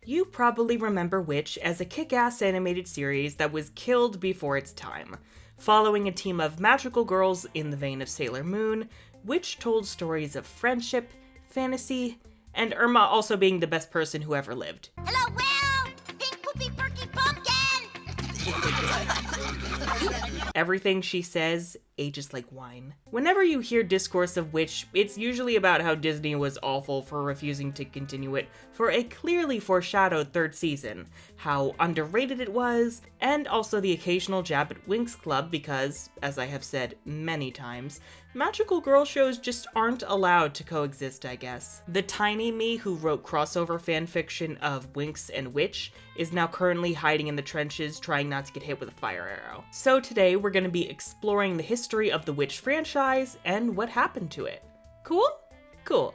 You probably remember W.I.T.C.H as a kick-ass animated series that was killed before its time. Following a team of magical girls in the vein of Sailor Moon, W.I.T.C.H told stories of friendship, fantasy, and Irma also being the best person who ever lived. Hello, Will! Pink poopy perky pumpkin! Everything she says ages like wine. Whenever you hear discourse of W.I.T.C.H, it's usually about how Disney was awful for refusing to continue it for a clearly foreshadowed third season, how underrated it was, and also the occasional jab at Winx Club because, as I have said many times, magical girl shows just aren't allowed to coexist, I guess. The tiny me who wrote crossover fanfiction of Winx and W.I.T.C.H is now currently hiding in the trenches trying not to get hit with a fire arrow. So today we're going to be exploring the history of the W.I.T.C.H franchise and what happened to it. Cool? Cool.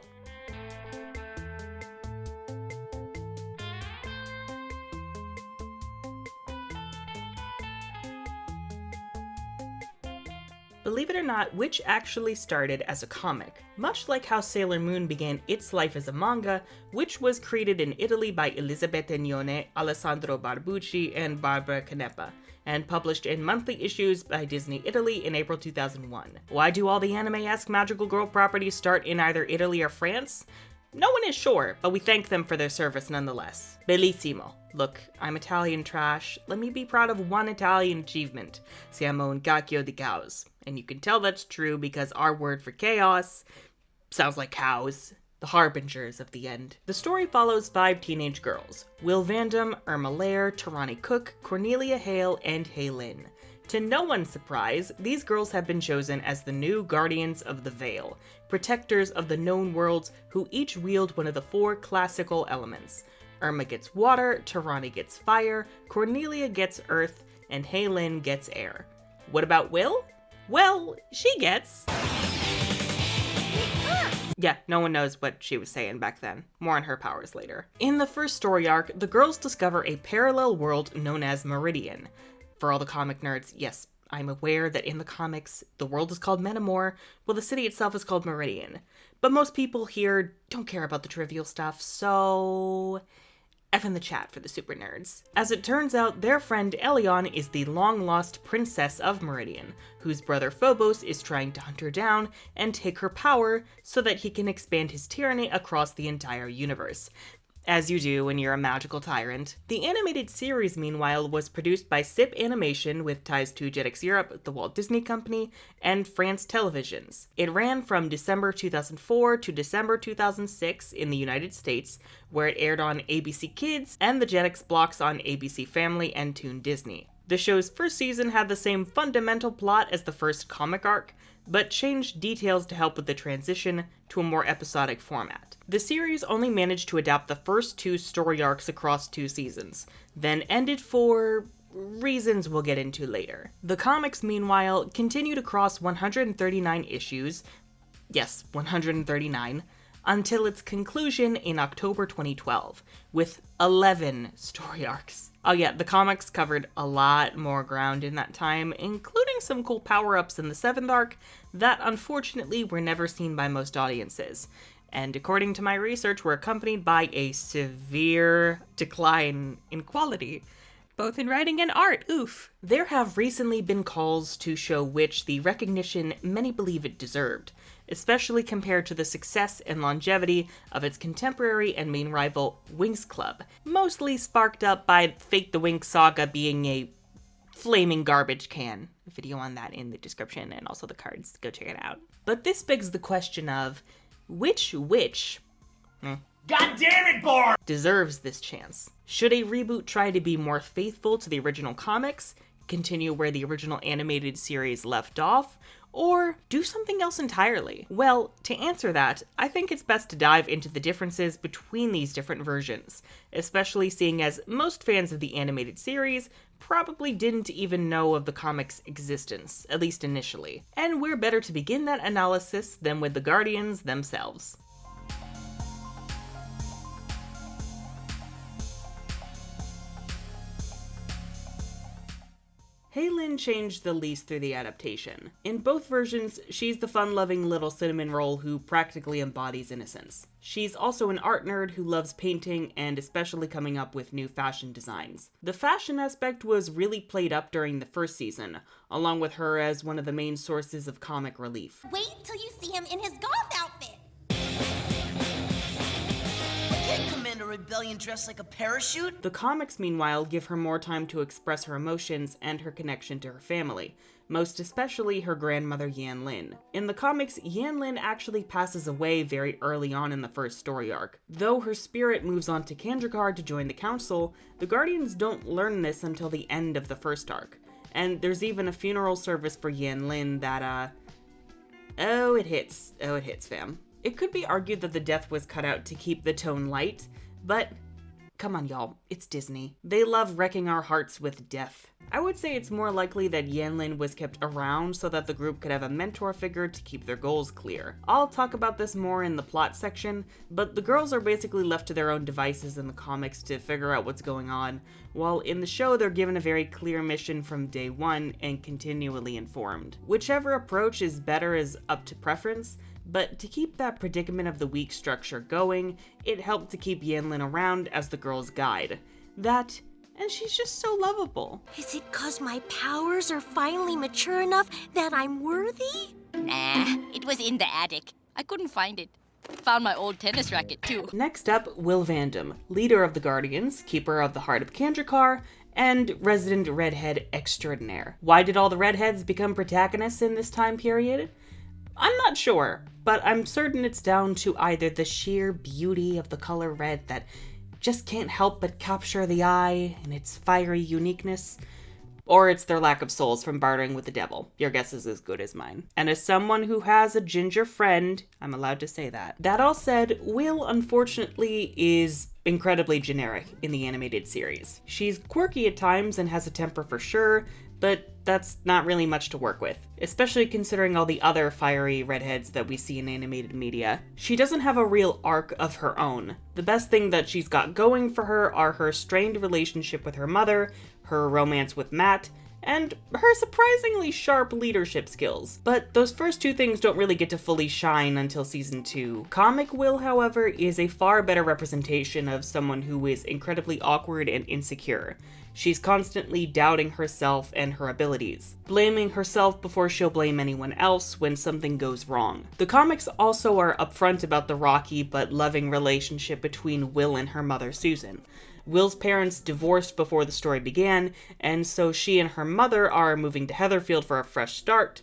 Believe it or not, W.I.T.C.H actually started as a comic. Much like how Sailor Moon began its life as a manga, W.I.T.C.H was created in Italy by Elisabetta Gnone, Alessandro Barbucci, and Barbara Canepa, and published in monthly issues by Disney Italy in April 2001. Why do all the anime-esque magical girl properties start in either Italy or France? No one is sure, but we thank them for their service nonetheless. Bellissimo. Look, I'm Italian trash. Let me be proud of one Italian achievement. Siamo un cacchio di caos. And you can tell that's true because our word for chaos sounds like cows. The harbingers of the end. The story follows 5 teenage girls: Will Vandam, Irma Lair, Tarani Cook, Cornelia Hale, and Haylin. To no one's surprise, these girls have been chosen as the new Guardians of the Veil, protectors of the known worlds who each wield one of the 4 classical elements. Irma gets water, Tarani gets fire, Cornelia gets earth, and Haylin gets air. What about Will? Well, she gets... Yeah, no one knows what she was saying back then. More on her powers later. In the first story arc, the girls discover a parallel world known as Meridian. For all the comic nerds, yes, I'm aware that in the comics, the world is called Metamor, while the city itself is called Meridian. But most people here don't care about the trivial stuff, so... F in the chat for the super nerds. As it turns out, their friend Elion is the long-lost princess of Meridian, whose brother Phobos is trying to hunt her down and take her power so that he can expand his tyranny across the entire universe. As you do when you're a magical tyrant. The animated series, meanwhile, was produced by SIP Animation with ties to Jetix Europe, the Walt Disney Company, and France Televisions. It ran from December 2004 to December 2006 in the United States, where it aired on ABC Kids and the Jetix blocks on ABC Family and Toon Disney. The show's first season had the same fundamental plot as the first comic arc, but changed details to help with the transition to a more episodic format. The series only managed to adapt the first 2 story arcs across 2 seasons, then ended for reasons we'll get into later. The comics, meanwhile, continued across 139 issues, yes, 139, until its conclusion in October 2012, with 11 story arcs. Oh yeah, the comics covered a lot more ground in that time, including some cool power-ups in the 7th arc that unfortunately were never seen by most audiences, and according to my research were accompanied by a severe decline in quality, both in writing and art, oof. There have recently been calls to show W.I.T.C.H the recognition many believe it deserved, especially compared to the success and longevity of its contemporary and main rival, Winx Club, mostly sparked up by Fake the Winx saga being a flaming garbage can. Video on that in the description and also the cards, go check it out. But this begs the question of, which W.I.T.C.H God damn it, Barb! Deserves this chance. Should a reboot try to be more faithful to the original comics, continue where the original animated series left off, or do something else entirely? Well, to answer that, I think it's best to dive into the differences between these different versions, especially seeing as most fans of the animated series probably didn't even know of the comic's existence, at least initially. And where better to begin that analysis than with the Guardians themselves. Haylin changed the least through the adaptation. In both versions, she's the fun-loving little cinnamon roll who practically embodies innocence. She's also an art nerd who loves painting and especially coming up with new fashion designs. The fashion aspect was really played up during the first season, along with her as one of the main sources of comic relief. Wait till you see him in his golf outfit. Can't command a rebellion dressed like a parachute. The comics, meanwhile, give her more time to express her emotions and her connection to her family, most especially her grandmother Yan Lin. In the comics, Yan Lin actually passes away very early on in the first story arc. Though her spirit moves on to Kandrakar to join the council, the Guardians don't learn this until the end of the first arc. And there's even a funeral service for Yan Lin that, oh, it hits, fam. It could be argued that the death was cut out to keep the tone light, but come on, y'all, it's Disney. They love wrecking our hearts with death. I would say it's more likely that Yan Lin was kept around so that the group could have a mentor figure to keep their goals clear. I'll talk about this more in the plot section, but the girls are basically left to their own devices in the comics to figure out what's going on, while in the show they're given a very clear mission from day one and continually informed. Whichever approach is better is up to preference, but to keep that predicament of the weak structure going, it helped to keep Yan Lin around as the girl's guide. That, and she's just so lovable. Is it 'cause my powers are finally mature enough that I'm worthy? Nah, it was in the attic. I couldn't find it. Found my old tennis racket, too. Next up, Will Vandam, leader of the Guardians, keeper of the heart of Kandrakar, and resident redhead extraordinaire. Why did all the redheads become protagonists in this time period? I'm not sure, but I'm certain it's down to either the sheer beauty of the color red that just can't help but capture the eye and its fiery uniqueness, or it's their lack of souls from bartering with the devil. Your guess is as good as mine. And as someone who has a ginger friend, I'm allowed to say that. That all said, Will unfortunately is incredibly generic in the animated series. She's quirky at times and has a temper for sure, but that's not really much to work with, especially considering all the other fiery redheads that we see in animated media. She doesn't have a real arc of her own. The best thing that she's got going for her are her strained relationship with her mother, her romance with Matt, and her surprisingly sharp leadership skills. But those first two things don't really get to fully shine until season 2. Comic Will, however, is a far better representation of someone who is incredibly awkward and insecure. She's constantly doubting herself and her abilities, blaming herself before she'll blame anyone else when something goes wrong. The comics also are upfront about the rocky but loving relationship between Will and her mother, Susan. Will's parents divorced before the story began, and so she and her mother are moving to Heatherfield for a fresh start.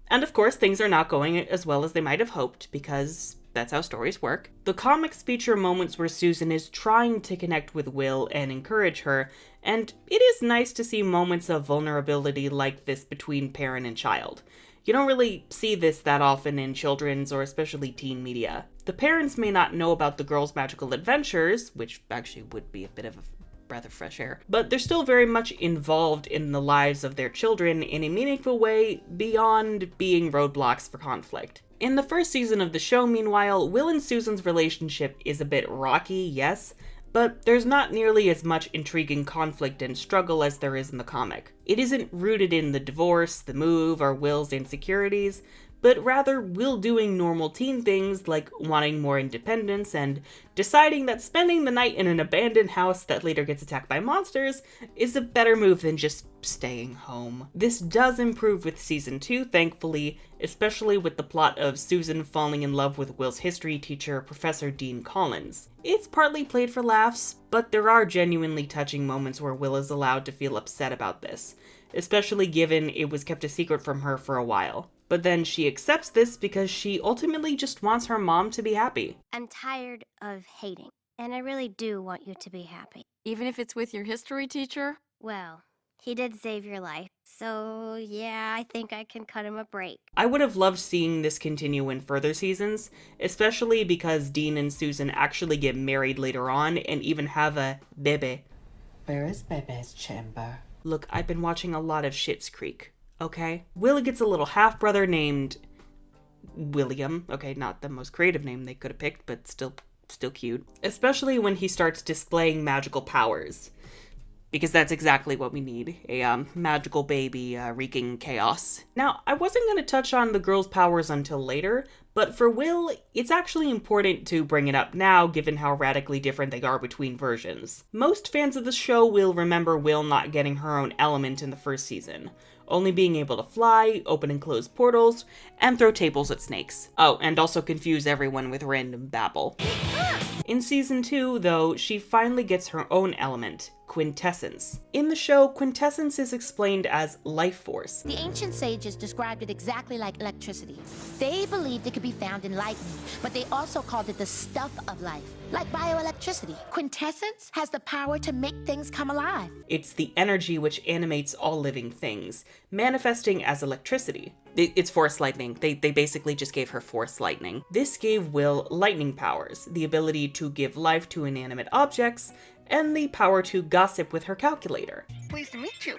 And of course, things are not going as well as they might have hoped, because that's how stories work. The comics feature moments where Susan is trying to connect with Will and encourage her, and it is nice to see moments of vulnerability like this between parent and child. You don't really see this that often in children's or especially teen media. The parents may not know about the girls' magical adventures, which actually would be a bit of a breath of fresh air, but they're still very much involved in the lives of their children in a meaningful way beyond being roadblocks for conflict. In the first season of the show, meanwhile, Will and Susan's relationship is a bit rocky, yes, but there's not nearly as much intriguing conflict and struggle as there is in the comic. It isn't rooted in the divorce, the move, or Will's insecurities, but rather Will doing normal teen things like wanting more independence and deciding that spending the night in an abandoned house that later gets attacked by monsters is a better move than just staying home. This does improve with season 2, thankfully, especially with the plot of Susan falling in love with Will's history teacher, Professor Dean Collins. It's partly played for laughs, but there are genuinely touching moments where Will is allowed to feel upset about this, especially given it was kept a secret from her for a while. But then she accepts this because she ultimately just wants her mom to be happy. I'm tired of hating, and I really do want you to be happy. Even if it's with your history teacher? Well, he did save your life, so yeah, I think I can cut him a break. I would have loved seeing this continue in further seasons, especially because Dean and Susan actually get married later on and even have a bebe. Where is Bebe's chamber? Look, I've been watching a lot of Schitt's Creek, okay? Will gets a little half-brother named William. Okay, not the most creative name they could have picked, but still cute. Especially when he starts displaying magical powers. because that's exactly what we need, a magical baby wreaking chaos. Now, I wasn't going to touch on the girl's powers until later, but for Will, it's actually important to bring it up now given how radically different they are between versions. Most fans of the show will remember Will not getting her own element in the first season, only being able to fly, open and close portals, and throw tables at snakes. Oh, and also confuse everyone with random babble. In season 2, though, she finally gets her own element, quintessence. In the show, quintessence is explained as life force. The ancient sages described it exactly like electricity. They believed it could be found in lightning, but they also called it the stuff of life, like bioelectricity. Quintessence has the power to make things come alive. It's the energy which animates all living things, manifesting as electricity. It's force lightning. They basically just gave her force lightning. This gave Will lightning powers, the ability to give life to inanimate objects, and the power to gossip with her calculator. Pleased to meet you.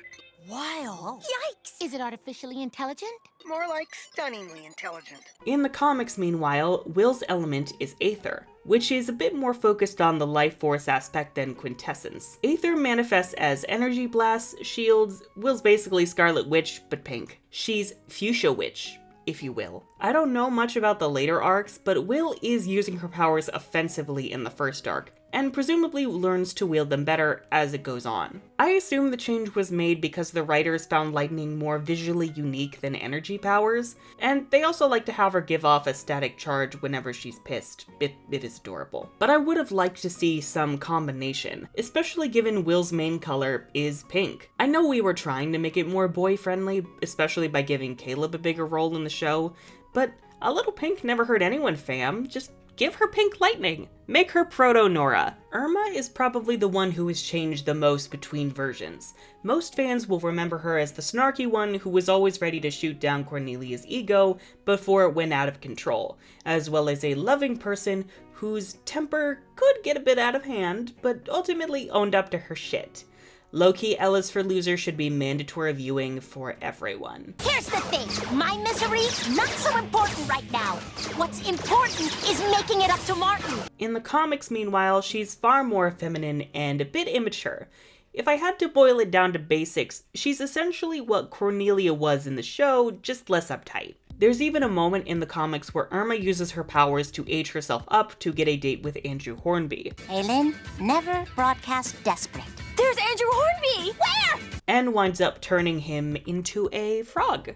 Wild. Yikes! Is it artificially intelligent? More like stunningly intelligent. In the comics, meanwhile, Will's element is Aether, which is a bit more focused on the life force aspect than quintessence. Aether manifests as energy blasts, shields. Will's basically Scarlet Witch, but pink. She's Fuchsia Witch, if you will. I don't know much about the later arcs, but Will is using her powers offensively in the first arc, and presumably learns to wield them better as it goes on. I assume the change was made because the writers found lightning more visually unique than energy powers, and they also like to have her give off a static charge whenever she's pissed. It is adorable. But I would have liked to see some combination, especially given Will's main color is pink. I know we were trying to make it more boy-friendly, especially by giving Caleb a bigger role in the show, but a little pink never hurt anyone, fam. Just give her pink lightning. Make her Proto-Nora. Irma is probably the one who has changed the most between versions. Most fans will remember her as the snarky one who was always ready to shoot down Cornelia's ego before it went out of control, as well as a loving person whose temper could get a bit out of hand, but ultimately owned up to her shit. Low-key Ella's for Losers should be mandatory viewing for everyone. Here's the thing. My misery, not so important right now. What's important is making it up to Martin. In the comics, meanwhile, she's far more feminine and a bit immature. If I had to boil it down to basics, she's essentially what Cornelia was in the show, just less uptight. There's even a moment in the comics where Irma uses her powers to age herself up to get a date with Andrew Hornby. Aylin, never broadcast desperate. There's Andrew Hornby! Where? And winds up turning him into a frog.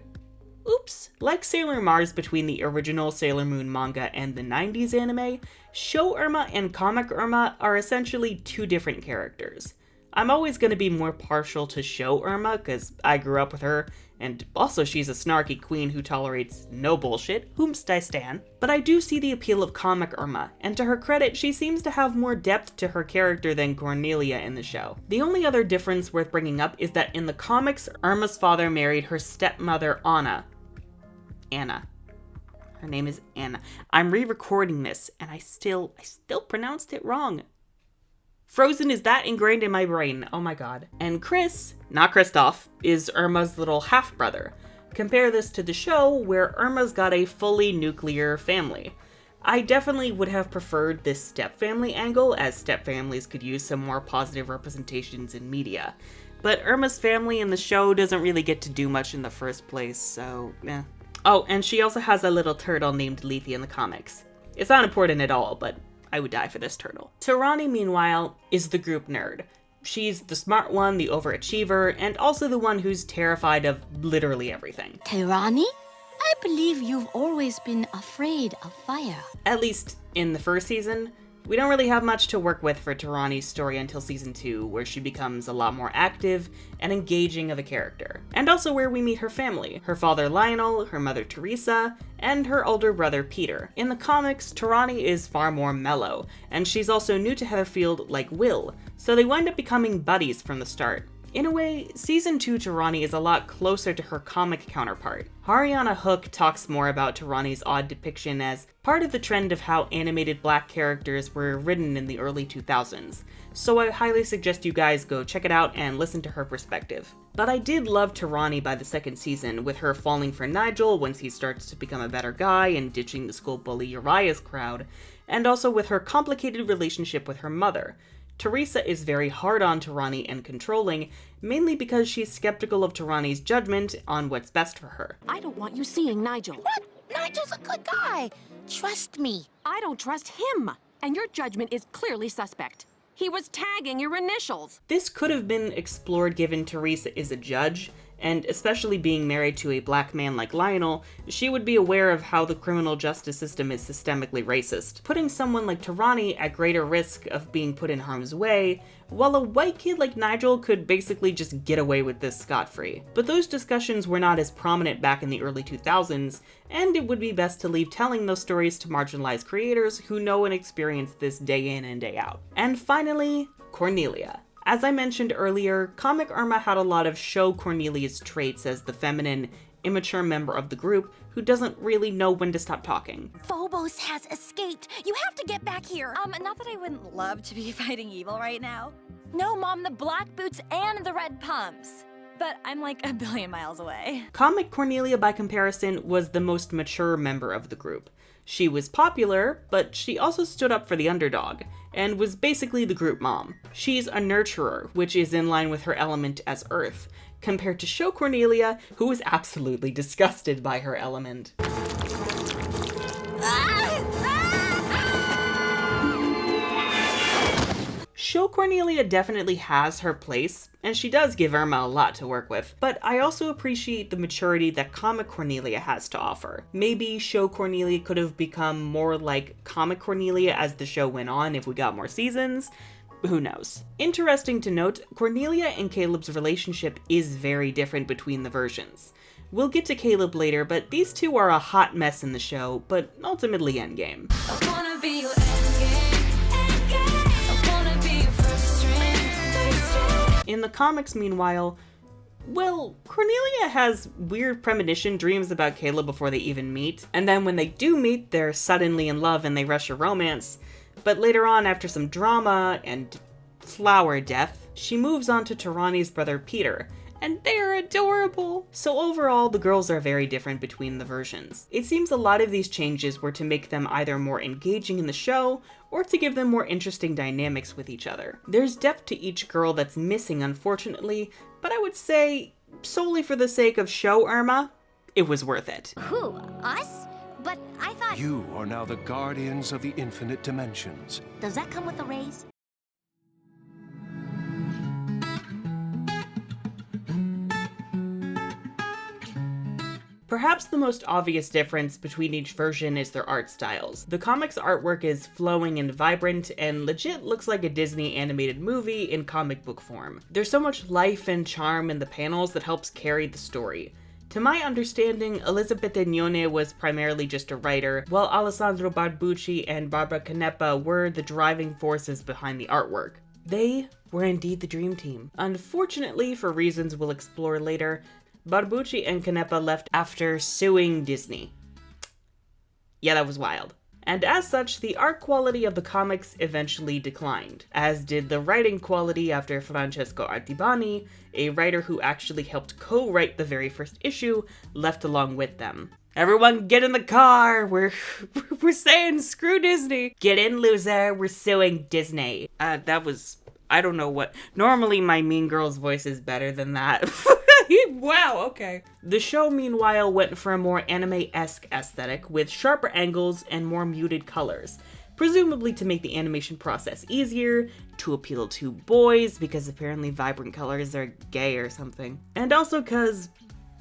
Oops. Like Sailor Mars between the original Sailor Moon manga and the 90s anime, Show Irma and Comic Irma are essentially two different characters. I'm always going to be more partial to Show Irma because I grew up with her, and also she's a snarky queen who tolerates no bullshit, whomst I stan. But I do see the appeal of Comic Irma, and to her credit, she seems to have more depth to her character than Cornelia in the show. The only other difference worth bringing up is that in the comics, Irma's father married her stepmother Anna. Her name is Anna. I'm re-recording this, and I still pronounced it wrong. Frozen is that ingrained in my brain, oh my god. And Chris, not Kristoff, is Irma's little half-brother. Compare this to the show, where Irma's got a fully nuclear family. I definitely would have preferred this step-family angle, as step-families could use some more positive representations in media. But Irma's family in the show doesn't really get to do much in the first place, so eh. Oh, and she also has a little turtle named Leafy in the comics. It's not important at all, but I would die for this turtle. Tarani, meanwhile, is the group nerd. She's the smart one, the overachiever, and also the one who's terrified of literally everything. Tirani? I believe you've always been afraid of fire. At least in the first season. We don't really have much to work with for Tarani's story until season 2, where she becomes a lot more active and engaging of a character. And also where we meet her family, her father Lionel, her mother Teresa, and her older brother Peter. In the comics, Tarani is far more mellow, and she's also new to Heatherfield like Will, so they wind up becoming buddies from the start. In a way, season 2 Tarani is a lot closer to her comic counterpart. Haryana Hook talks more about Tarani's odd depiction as part of the trend of how animated black characters were written in the early 2000s, so I highly suggest you guys go check it out and listen to her perspective. But I did love Tarani by the second season, with her falling for Nigel once he starts to become a better guy and ditching the school bully Uriah's crowd, and also with her complicated relationship with her mother. Teresa is very hard on Tarani and controlling, mainly because she's skeptical of Tarani's judgment on what's best for her. I don't want you seeing Nigel. What? Nigel's a good guy. Trust me. I don't trust him. And your judgment is clearly suspect. He was tagging your initials. This could have been explored given Teresa is a judge, and especially being married to a black man like Lionel, she would be aware of how the criminal justice system is systemically racist, putting someone like Tarani at greater risk of being put in harm's way, while a white kid like Nigel could basically just get away with this scot-free. But those discussions were not as prominent back in the early 2000s, and it would be best to leave telling those stories to marginalized creators who know and experience this day in and day out. And finally, Cornelia. As I mentioned earlier, Comic Irma had a lot of show Cornelia's traits as the feminine, immature member of the group who doesn't really know when to stop talking. Phobos has escaped. You have to get back here. Not that I wouldn't love to be fighting evil right now. No, Mom, the black boots and the red pumps. But I'm like a billion miles away. Comic Cornelia, by comparison, was the most mature member of the group. She was popular, but she also stood up for the underdog, and was basically the group mom. She's a nurturer, which is in line with her element as Earth, compared to Show Cornelia, who is absolutely disgusted by her element. Show Cornelia definitely has her place, and she does give Irma a lot to work with, but I also appreciate the maturity that Comic Cornelia has to offer. Maybe Show Cornelia could have become more like Comic Cornelia as the show went on if we got more seasons. Who knows? Interesting to note, Cornelia and Caleb's relationship is very different between the versions. We'll get to Caleb later, but these two are a hot mess in the show, but ultimately endgame. I wanna be your endgame, I wanna be your first string. In the comics, meanwhile, well, Cornelia has weird premonition dreams about Caleb before they even meet, and then when they do meet, they're suddenly in love and they rush a romance. But later on, after some drama and flower death, she moves on to Tarani's brother Peter, and they're adorable! So overall, the girls are very different between the versions. It seems a lot of these changes were to make them either more engaging in the show, or to give them more interesting dynamics with each other. There's depth to each girl that's missing, unfortunately, but I would say, solely for the sake of Show Irma, it was worth it. Who? Us? But I thought... You are now the guardians of the infinite dimensions. Does that come with a raise? Perhaps the most obvious difference between each version is their art styles. The comics artwork is flowing and vibrant, and legit looks like a Disney animated movie in comic book form. There's so much life and charm in the panels that helps carry the story. To my understanding, Elizabeth Agnone was primarily just a writer, while Alessandro Barbucci and Barbara Canepa were the driving forces behind the artwork. They were indeed the dream team. Unfortunately, for reasons we'll explore later, Barbucci and Canepa left after suing Disney. Yeah, that was wild. And as such, the art quality of the comics eventually declined, as did the writing quality after Francesco Artibani, a writer who actually helped co-write the very first issue, left along with them. Everyone get in the car! We're saying screw Disney! Get in, loser! We're suing Disney. That was... I don't know what... Normally my Mean Girls voice is better than that. Wow, okay. The show, meanwhile, went for a more anime-esque aesthetic with sharper angles and more muted colors, presumably to make the animation process easier, to appeal to boys, because apparently vibrant colors are gay or something. And also because,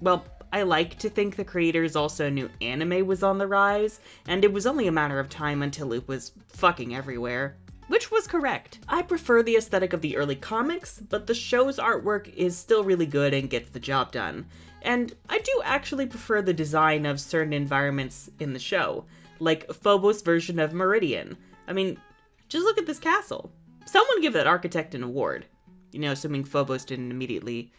well, I like to think the creators also knew anime was on the rise, and it was only a matter of time until it was fucking everywhere. Which was correct. I prefer the aesthetic of the early comics, but the show's artwork is still really good and gets the job done. And I do actually prefer the design of certain environments in the show, like Phobos' version of Meridian. I mean, just look at this castle. Someone give that architect an award. You know, assuming Phobos didn't immediately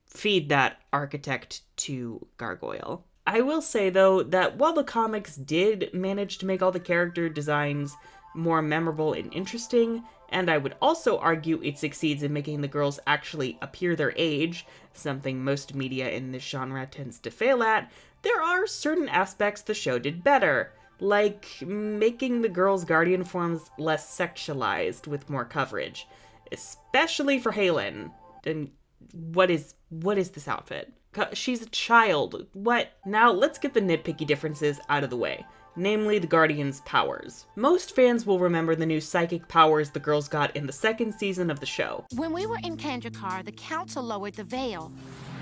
feed that architect to Gargoyle. I will say, though, that while the comics did manage to make all the character designs more memorable and interesting, and I would also argue it succeeds in making the girls actually appear their age, something most media in this genre tends to fail at, there are certain aspects the show did better, like making the girls' guardian forms less sexualized with more coverage, especially for Halen. And what is this outfit? She's a child. What? Now let's get the nitpicky differences out of the way. Namely, the Guardians' powers. Most fans will remember the new psychic powers the girls got in the second season of the show. When we were in Kandrakar, the council lowered the veil.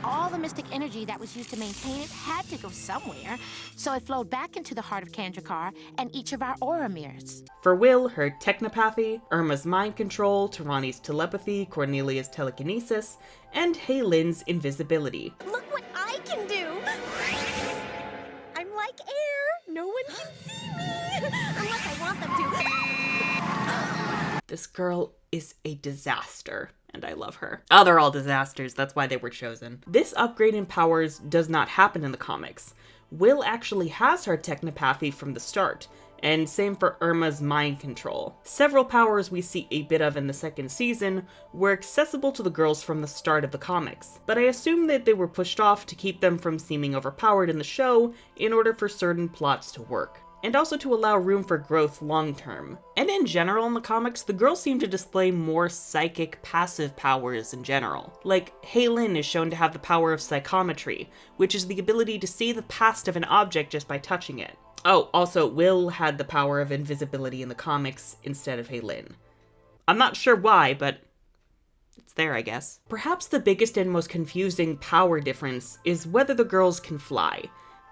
All the mystic energy that was used to maintain it had to go somewhere, so it flowed back into the heart of Kandrakar and each of our aura mirrors. For Will, her technopathy, Irma's mind control, Tarani's telepathy, Cornelia's telekinesis, and Halen's invisibility. Look what I can do! I'm like air. No one can see me. Unless I want them to. This girl is a disaster, and I love her. Oh, they're all disasters. That's why they were chosen. This upgrade in powers does not happen in the comics. Will actually has her technopathy from the start, and same for Irma's mind control. Several powers we see a bit of in the second season were accessible to the girls from the start of the comics, but I assume that they were pushed off to keep them from seeming overpowered in the show in order for certain plots to work, and also to allow room for growth long term. And in general in the comics, the girls seem to display more psychic passive powers in general. Like, Halen is shown to have the power of psychometry, which is the ability to see the past of an object just by touching it. Oh, also, Will had the power of invisibility in the comics instead of Halen. I'm not sure why, but it's there, I guess. Perhaps the biggest and most confusing power difference is whether the girls can fly.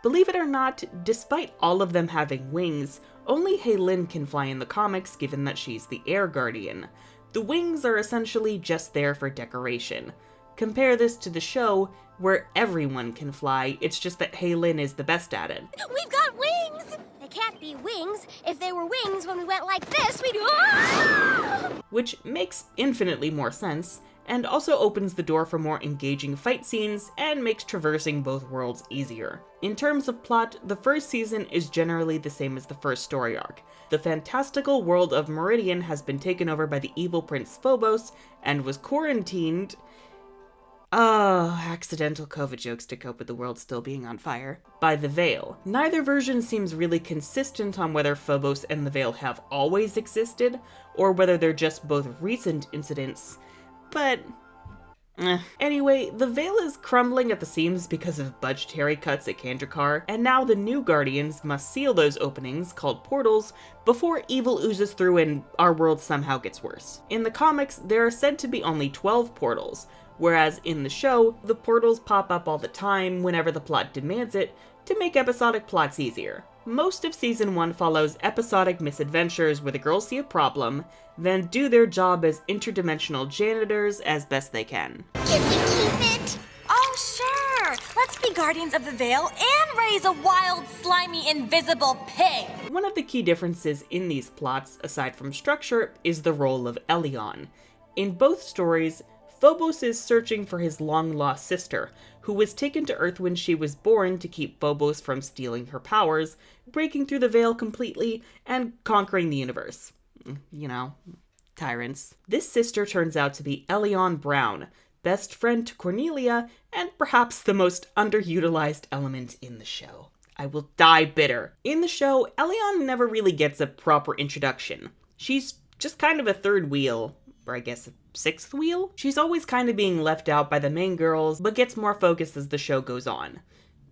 Believe it or not, despite all of them having wings, only Halen can fly in the comics given that she's the air guardian. The wings are essentially just there for decoration. Compare this to the show, where everyone can fly, it's just that Halen is the best at it. We've got wings! They can't be wings. If they were wings when we went like this, we'd... Which makes infinitely more sense, and also opens the door for more engaging fight scenes and makes traversing both worlds easier. In terms of plot, the first season is generally the same as the first story arc. The fantastical world of Meridian has been taken over by the evil Prince Phobos and was quarantined... accidental COVID jokes to cope with the world still being on fire. By the Veil. Neither version seems really consistent on whether Phobos and the Veil have always existed, or whether they're just both recent incidents, but... Anyway, the Veil is crumbling at the seams because of budgetary cuts at Kandrakar, and now the new Guardians must seal those openings, called portals, before evil oozes through and our world somehow gets worse. In the comics, there are said to be only 12 portals, whereas in the show, the portals pop up all the time whenever the plot demands it to make episodic plots easier. Most of Season 1 follows episodic misadventures where the girls see a problem, then do their job as interdimensional janitors as best they can. Can we keep it? Oh, sure! Let's be guardians of the veil and raise a wild, slimy, invisible pig! One of the key differences in these plots, aside from structure, is the role of Elion. In both stories, Phobos is searching for his long-lost sister, who was taken to Earth when she was born to keep Phobos from stealing her powers, breaking through the veil completely, and conquering the universe. You know, tyrants. This sister turns out to be Elion Brown, best friend to Cornelia, and perhaps the most underutilized element in the show. I will die bitter. In the show, Elion never really gets a proper introduction. She's just kind of a third wheel, or I guess a sixth wheel? She's always kind of being left out by the main girls, but gets more focused as the show goes on.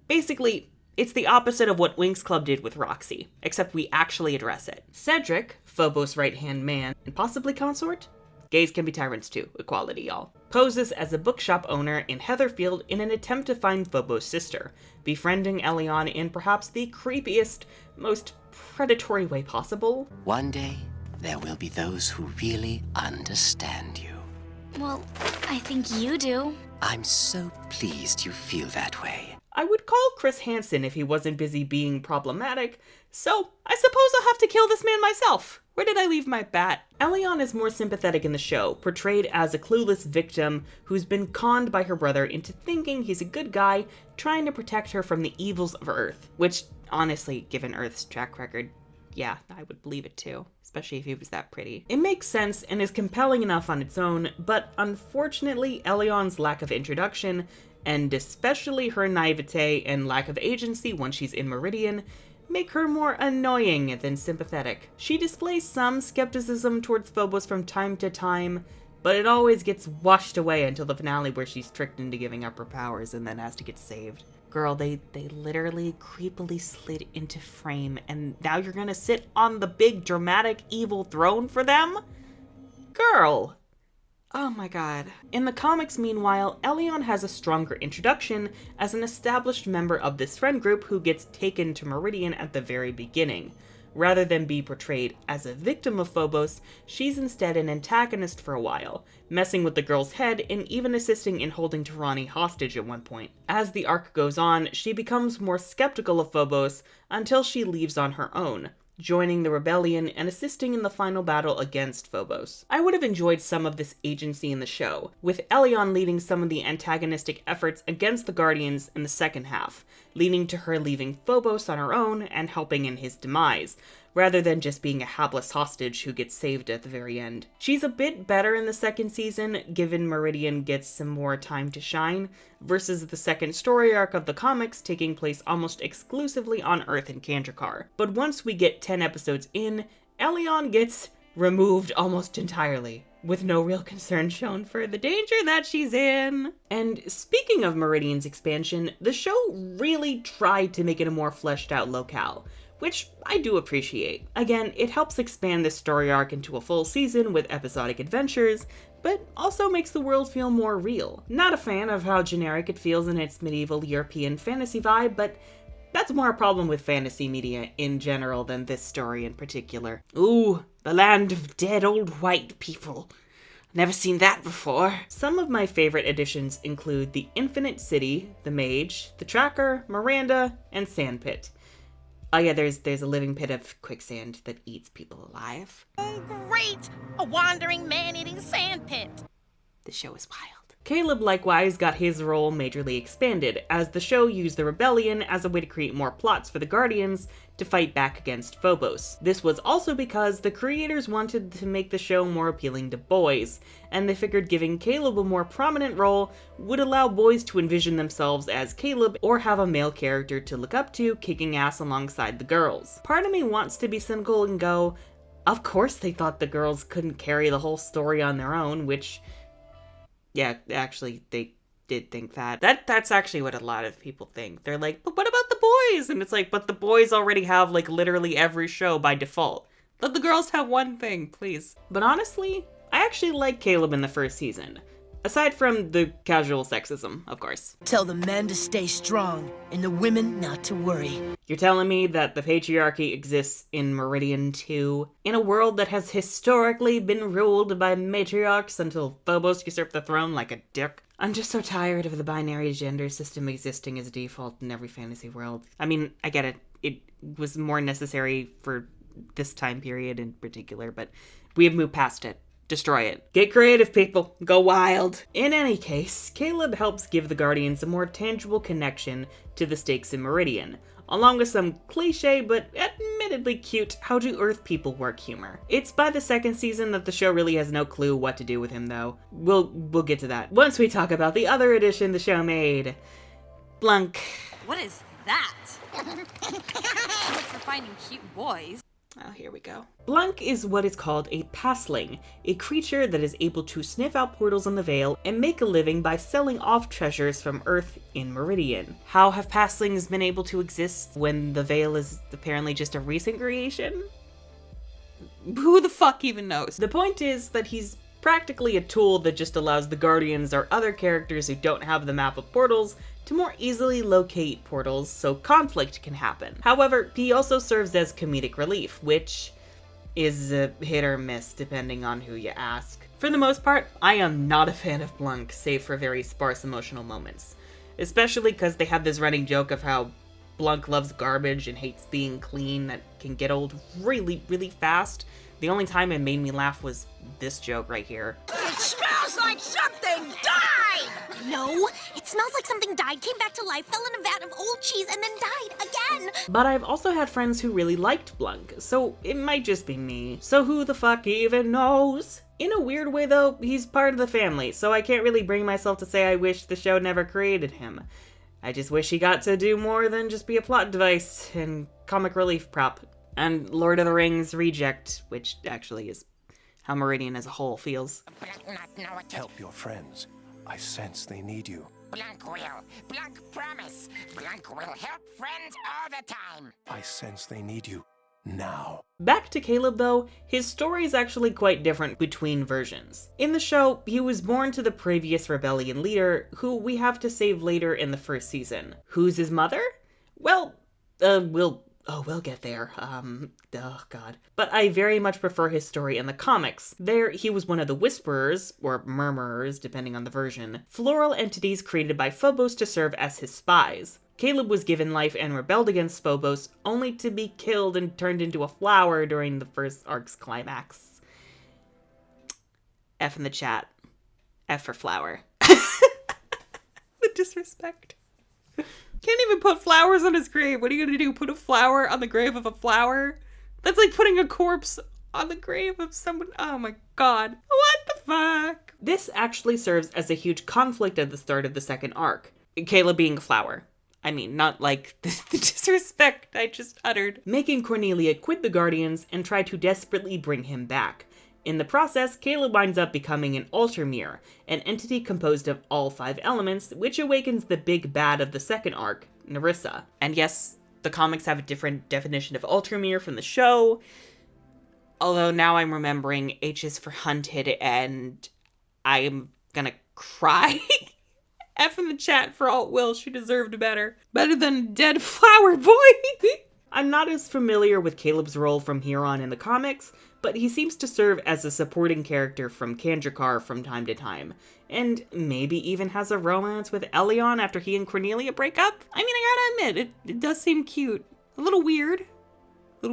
Basically, it's the opposite of what Winx Club did with Roxy, except we actually address it. Cedric, Phobos' right-hand man, and possibly consort? Gays can be tyrants too, equality y'all. Poses as a bookshop owner in Heatherfield in an attempt to find Phobos' sister, befriending Elion in perhaps the creepiest, most predatory way possible. One day, there will be those who really understand you. Well, I think you do. I'm so pleased you feel that way. I would call Chris Hansen if he wasn't busy being problematic, so I suppose I'll have to kill this man myself. Where did I leave my bat? Elion is more sympathetic in the show, portrayed as a clueless victim who's been conned by her brother into thinking he's a good guy trying to protect her from the evils of Earth. Which, honestly, given Earth's track record, yeah, I would believe it too, especially if he was that pretty. It makes sense and is compelling enough on its own, but unfortunately, Elion's lack of introduction, and especially her naivete and lack of agency once she's in Meridian, make her more annoying than sympathetic. She displays some skepticism towards Phobos from time to time, but it always gets washed away until the finale where she's tricked into giving up her powers and then has to get saved. Girl, they literally creepily slid into frame, and now you're gonna sit on the big dramatic evil throne for them? Girl! Oh my god. In the comics, meanwhile, Elion has a stronger introduction as an established member of this friend group who gets taken to Meridian at the very beginning. Rather than be portrayed as a victim of Phobos, she's instead an antagonist for a while, messing with the girl's head and even assisting in holding Tarani hostage at one point. As the arc goes on, she becomes more skeptical of Phobos until she leaves on her own, joining the rebellion and assisting in the final battle against Phobos. I would have enjoyed some of this agency in the show, with Elion leading some of the antagonistic efforts against the Guardians in the second half, leading to her leaving Phobos on her own and helping in his demise, rather than just being a hapless hostage who gets saved at the very end. She's a bit better in the second season, given Meridian gets some more time to shine, versus the second story arc of the comics taking place almost exclusively on Earth and Kandrakar. But once we get 10 episodes in, Elion gets removed almost entirely, with no real concern shown for the danger that she's in. And speaking of Meridian's expansion, the show really tried to make it a more fleshed out locale, which I do appreciate. Again, it helps expand this story arc into a full season with episodic adventures, but also makes the world feel more real. Not a fan of how generic it feels in its medieval European fantasy vibe, but that's more a problem with fantasy media in general than this story in particular. Ooh, the land of dead old white people. Never seen that before. Some of my favorite additions include the Infinite City, the Mage, the Tracker, Miranda, and Sandpit. Oh yeah, there's a living pit of quicksand that eats people alive. Oh, great! A wandering man-eating sandpit! The show is wild. Caleb likewise got his role majorly expanded, as the show used the rebellion as a way to create more plots for the Guardians to fight back against Phobos. This was also because the creators wanted to make the show more appealing to boys, and they figured giving Caleb a more prominent role would allow boys to envision themselves as Caleb or have a male character to look up to kicking ass alongside the girls. Part of me wants to be cynical and go, of course they thought the girls couldn't carry the whole story on their own, which, yeah, actually, they did think that. That's actually what a lot of people think. They're like, but what about the boys? And it's like, but the boys already have, like, literally every show by default. Let the girls have one thing, please. But honestly, I actually like Caleb in the first season. Aside from the casual sexism, of course. Tell the men to stay strong, and the women not to worry. You're telling me that the patriarchy exists in Meridian too? In a world that has historically been ruled by matriarchs until Phobos usurped the throne like a dick? I'm just so tired of the binary gender system existing as a default in every fantasy world. I mean, I get it. It was more necessary for this time period in particular, but we have moved past it. Destroy it. Get creative, people. Go wild. In any case, Caleb helps give the Guardians a more tangible connection to the stakes in Meridian, along with some cliche but admittedly cute how do Earth people work humor. It's by the second season that the show really has no clue what to do with him though. We'll get to that once we talk about the other addition the show made. Blunk. What is that? For finding cute boys. Oh, here we go. Blunk is what is called a passling, a creature that is able to sniff out portals in the Veil and make a living by selling off treasures from Earth in Meridian. How have passlings been able to exist when the Veil is apparently just a recent creation? Who the fuck even knows? The point is that he's practically a tool that just allows the Guardians or other characters who don't have the map of portals to more easily locate portals so conflict can happen. However, he also serves as comedic relief, which is a hit or miss depending on who you ask. For the most part, I am not a fan of Blunk, save for very sparse emotional moments. Especially because they have this running joke of how Blunk loves garbage and hates being clean that can get old really, really fast. The only time it made me laugh was this joke right here. It smells like something died! No, it smells like something died, came back to life, fell in a vat of old cheese, and then died again! But I've also had friends who really liked Blunk, so it might just be me. So who the fuck even knows? In a weird way though, he's part of the family, so I can't really bring myself to say I wish the show never created him. I just wish he got to do more than just be a plot device and comic relief prop. And Lord of the Rings Reject, which actually is how Meridian as a whole feels. Help your friends. I sense they need you. Blanc will. Blanc promise. Blanc will help friends all the time. I sense they need you. Now. Back to Caleb though, his story is actually quite different between versions. In the show, he was born to the previous rebellion leader, who we have to save later in the first season. Who's his mother? Well, we'll get there. Oh god. But I very much prefer his story in the comics. There, he was one of the Whisperers, or Murmurers, depending on the version, floral entities created by Phobos to serve as his spies. Caleb was given life and rebelled against Phobos, only to be killed and turned into a flower during the first arc's climax. F in the chat. F for flower. The disrespect. Can't even put flowers on his grave. What are you gonna do? Put a flower on the grave of a flower? That's like putting a corpse on the grave of someone. Oh my god. What the fuck? This actually serves as a huge conflict at the start of the second arc. Caleb being a flower. I mean, not like the disrespect I just uttered. Making Cornelia quit the Guardians and try to desperately bring him back. In the process, Caleb winds up becoming an Ultramere, an entity composed of all 5 elements, which awakens the big bad of the second arc, Nerissa. And yes, the comics have a different definition of Ultramere from the show, although now I'm remembering H is for hunted and I'm gonna cry. F in the chat for Alt Will, she deserved better. Better than dead flower boy! I'm not as familiar with Caleb's role from here on in the comics, but he seems to serve as a supporting character from Kandrakar from time to time, and maybe even has a romance with Elion after he and Cornelia break up? I mean, I gotta admit, it does seem cute. A little weird, but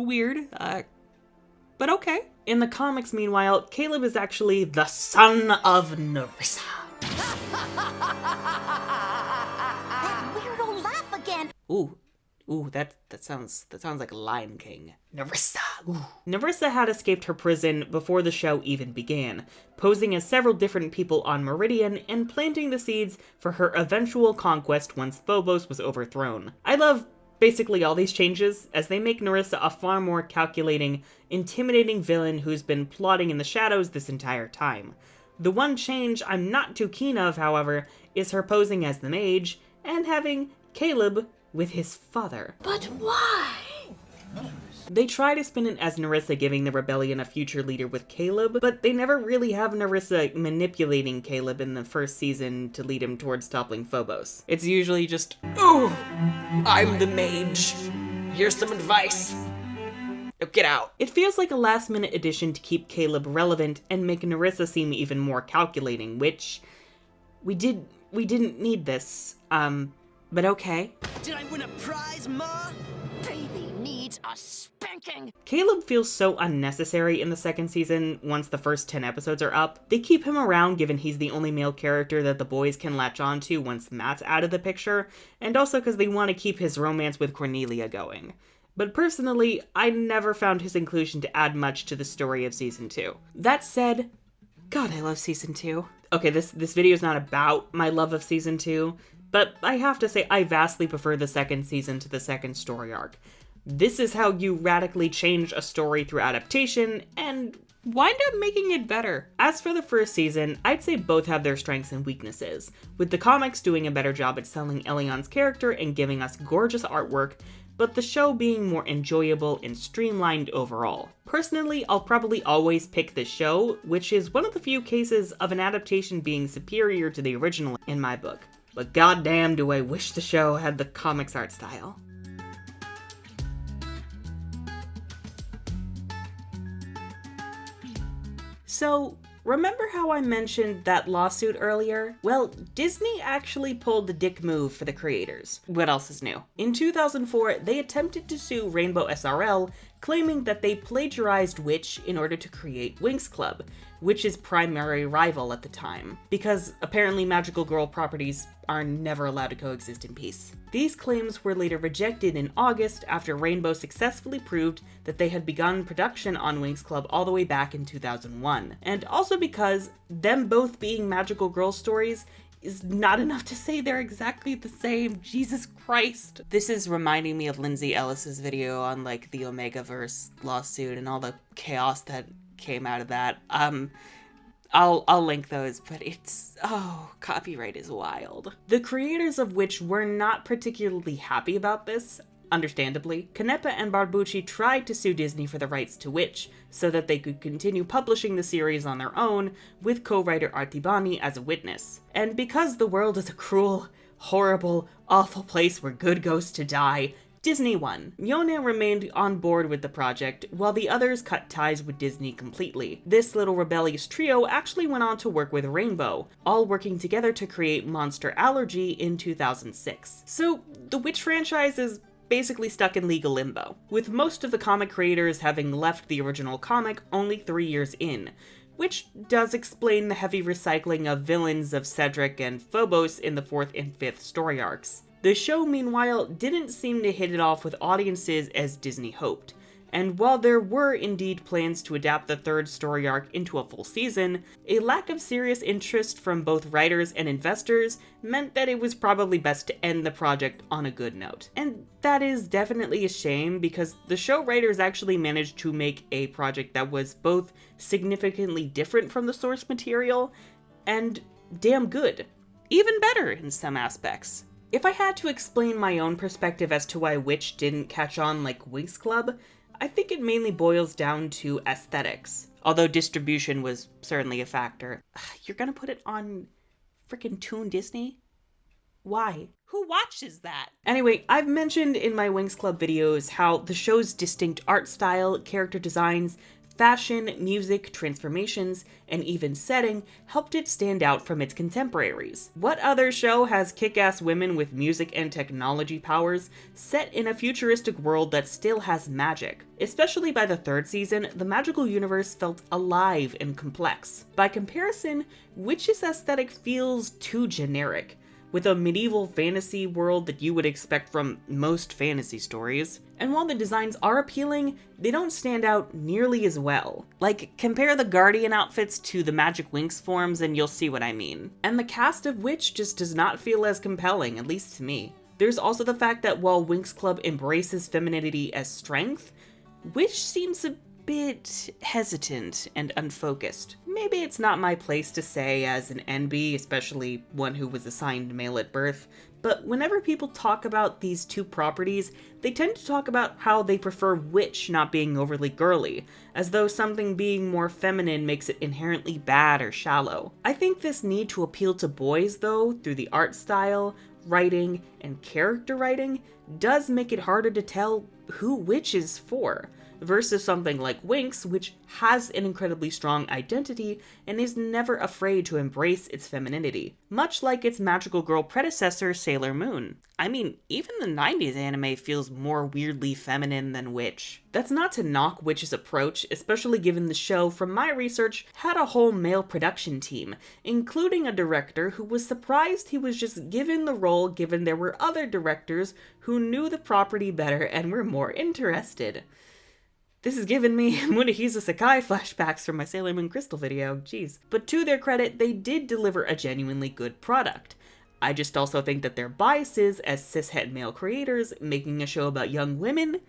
okay. In the comics, meanwhile, Caleb is actually the son of Nerissa. That weirdo laugh again. Ooh, that sounds like Lion King. Nerissa. Ooh. Nerissa had escaped her prison before the show even began, posing as several different people on Meridian and planting the seeds for her eventual conquest once Phobos was overthrown. I love basically all these changes, as they make Nerissa a far more calculating, intimidating villain who's been plotting in the shadows this entire time. The one change I'm not too keen of, however, is her posing as the mage, and having Caleb with his father. But why? They try to spin it as Nerissa giving the rebellion a future leader with Caleb, but they never really have Nerissa manipulating Caleb in the first season to lead him towards toppling Phobos. It's usually just, "Oh, I'm the mage. Here's some advice. Now get out." It feels like a last-minute addition to keep Caleb relevant and make Nerissa seem even more calculating, which we didn't need this, but okay. Did I win a prize, Ma? Baby needs a spanking. Caleb feels so unnecessary in the second season once the first 10 episodes are up. They keep him around given he's the only male character that the boys can latch onto once Matt's out of the picture, and also because they want to keep his romance with Cornelia going. But personally, I never found his inclusion to add much to the story of Season 2. That said, God, I love Season 2. Okay, this video is not about my love of Season 2, but I have to say I vastly prefer the second season to the second story arc. This is how you radically change a story through adaptation, and wind up making it better. As for the first season, I'd say both have their strengths and weaknesses, with the comics doing a better job at selling Elion's character and giving us gorgeous artwork, but the show being more enjoyable and streamlined overall. Personally, I'll probably always pick the show, which is one of the few cases of an adaptation being superior to the original in my book. But goddamn do I wish the show had the comics art style. So, remember how I mentioned that lawsuit earlier? Well, Disney actually pulled the dick move for the creators. What else is new? In 2004, they attempted to sue Rainbow SRL, claiming that they plagiarized Witch in order to create Winx Club, Witch's primary rival at the time, because apparently magical girl properties are never allowed to coexist in peace. These claims were later rejected in August after Rainbow successfully proved that they had begun production on Winx Club all the way back in 2001, and also because them both being magical girl stories is not enough to say they're exactly the same. Jesus Christ. This is reminding me of Lindsay Ellis's video on like the Omegaverse lawsuit and all the chaos that came out of that. I'll link those, but it's, copyright is wild. The creators of which were not particularly happy about this, understandably. Canepa and Barbucci tried to sue Disney for the rights to Witch, so that they could continue publishing the series on their own, with co-writer Artibani as a witness. And because the world is a cruel, horrible, awful place where good goes to die, Disney won. Yona remained on board with the project, while the others cut ties with Disney completely. This little rebellious trio actually went on to work with Rainbow, all working together to create Monster Allergy in 2006. So, the Witch franchise is basically stuck in legal limbo, with most of the comic creators having left the original comic only 3 years in, which does explain the heavy recycling of villains of Cedric and Phobos in the 4th and 5th story arcs. The show, meanwhile, didn't seem to hit it off with audiences as Disney hoped, and while there were indeed plans to adapt the 3rd story arc into a full season, a lack of serious interest from both writers and investors meant that it was probably best to end the project on a good note. And that is definitely a shame, because the show writers actually managed to make a project that was both significantly different from the source material and damn good. Even better in some aspects. If I had to explain my own perspective as to why Witch didn't catch on like Winx Club, I think it mainly boils down to aesthetics. Although distribution was certainly a factor. You're gonna put it on frickin' Toon Disney? Why? Who watches that? Anyway, I've mentioned in my Winx Club videos how the show's distinct art style, character designs, fashion, music, transformations, and even setting helped it stand out from its contemporaries. What other show has kick-ass women with music and technology powers set in a futuristic world that still has magic? Especially by the 3rd season, the magical universe felt alive and complex. By comparison, Witch's aesthetic feels too generic, with a medieval fantasy world that you would expect from most fantasy stories. And while the designs are appealing, they don't stand out nearly as well. Like, compare the Guardian outfits to the Magic Winx forms and you'll see what I mean. And the cast of Witch just does not feel as compelling, at least to me. There's also the fact that while Winx Club embraces femininity as strength, Witch seems a bit hesitant and unfocused. Maybe it's not my place to say as an NB, especially one who was assigned male at birth, but whenever people talk about these two properties, they tend to talk about how they prefer Witch not being overly girly, as though something being more feminine makes it inherently bad or shallow. I think this need to appeal to boys, though, through the art style, writing, and character writing, does make it harder to tell who Witch is for, versus something like Winx, which has an incredibly strong identity and is never afraid to embrace its femininity, much like its magical girl predecessor Sailor Moon. I mean, even the 90s anime feels more weirdly feminine than Witch. That's not to knock Witch's approach, especially given the show, from my research, had a whole male production team, including a director who was surprised he was just given the role given there were other directors who knew the property better and were more interested. This has given me Munehisa Sakai flashbacks from my Sailor Moon Crystal video, jeez. But to their credit, they did deliver a genuinely good product. I just also think that their biases as cishet male creators making a show about young women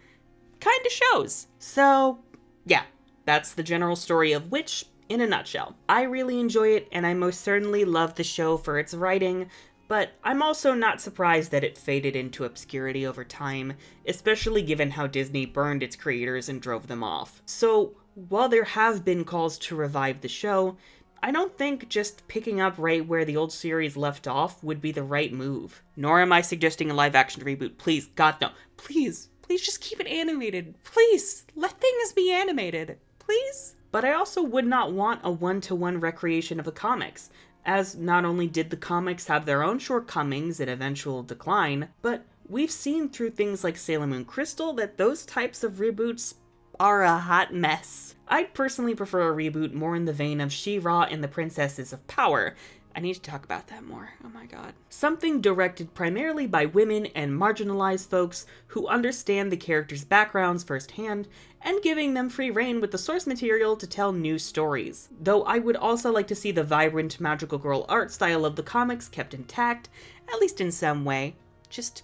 kinda shows. So, yeah, that's the general story of Witch in a nutshell. I really enjoy it, and I most certainly love the show for its writing, but I'm also not surprised that it faded into obscurity over time, especially given how Disney burned its creators and drove them off. So, while there have been calls to revive the show, I don't think just picking up right where the old series left off would be the right move. Nor am I suggesting a live-action reboot. Please, God, no. Please just keep it animated. Please, let things be animated. Please? But I also would not want a one-to-one recreation of the comics, as not only did the comics have their own shortcomings and eventual decline, but we've seen through things like Sailor Moon Crystal that those types of reboots are a hot mess. I'd personally prefer a reboot more in the vein of She-Ra and the Princesses of Power, I need to talk about that more. Oh my god. Something directed primarily by women and marginalized folks who understand the characters' backgrounds firsthand and giving them free reign with the source material to tell new stories. Though I would also like to see the vibrant magical girl art style of the comics kept intact, at least in some way. Just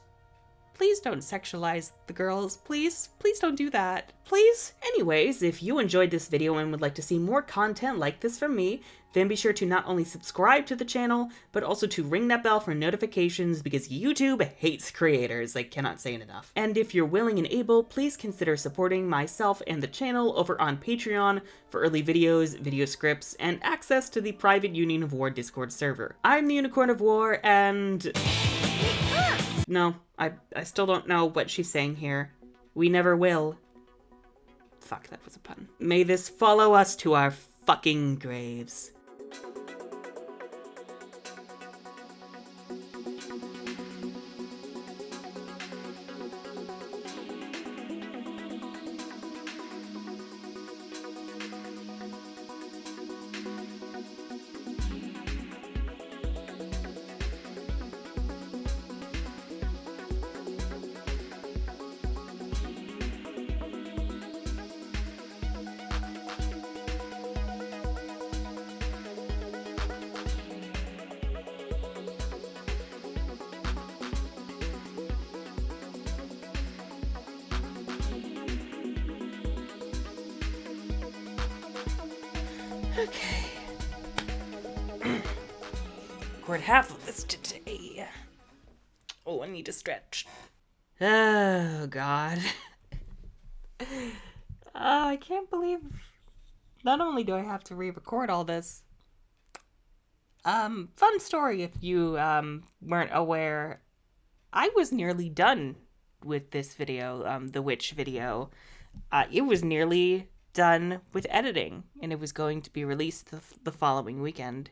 please don't sexualize the girls. Please don't do that. Please? Anyways, if you enjoyed this video and would like to see more content like this from me, then be sure to not only subscribe to the channel, but also to ring that bell for notifications because YouTube hates creators. I cannot say it enough. And if you're willing and able, please consider supporting myself and the channel over on Patreon for early videos, video scripts, and access to the private Union of War Discord server. I'm the Unicorn of War, and... No, I still don't know what she's saying here. We never will. Fuck, that was a pun. May this follow us to our fucking graves. Okay. Record half of this today. Oh, I need to stretch. Oh, God. I can't believe... Not only do I have to re-record all this. Fun story if you, weren't aware. I was nearly done with this video, the witch video. It was nearly done with editing, and it was going to be released the following weekend.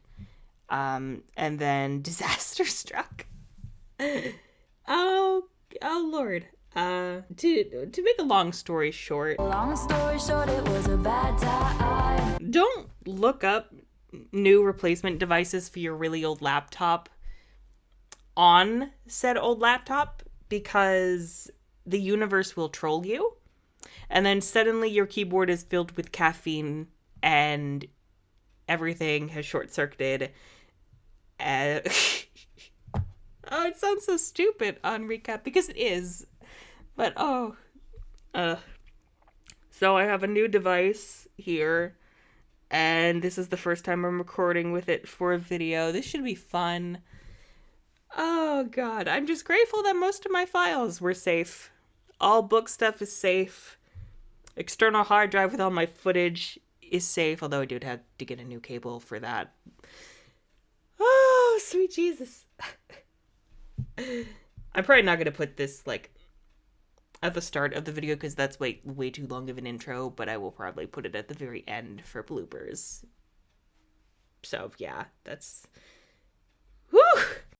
And then disaster struck. Oh Lord. To make a long story short, it was a bad time. Don't look up new replacement devices for your really old laptop on said old laptop, because the universe will troll you. And then suddenly your keyboard is filled with caffeine and everything has short-circuited. Oh, it sounds so stupid on recap because it is. But so I have a new device here, and this is the first time I'm recording with it for a video. This should be fun. Oh god, I'm just grateful that most of my files were safe. All book stuff is safe. External hard drive with all my footage is safe, although I did have to get a new cable for that. Oh, sweet Jesus. I'm probably not going to put this, like, at the start of the video because that's way too long of an intro, but I will probably put it at the very end for bloopers. So, yeah, that's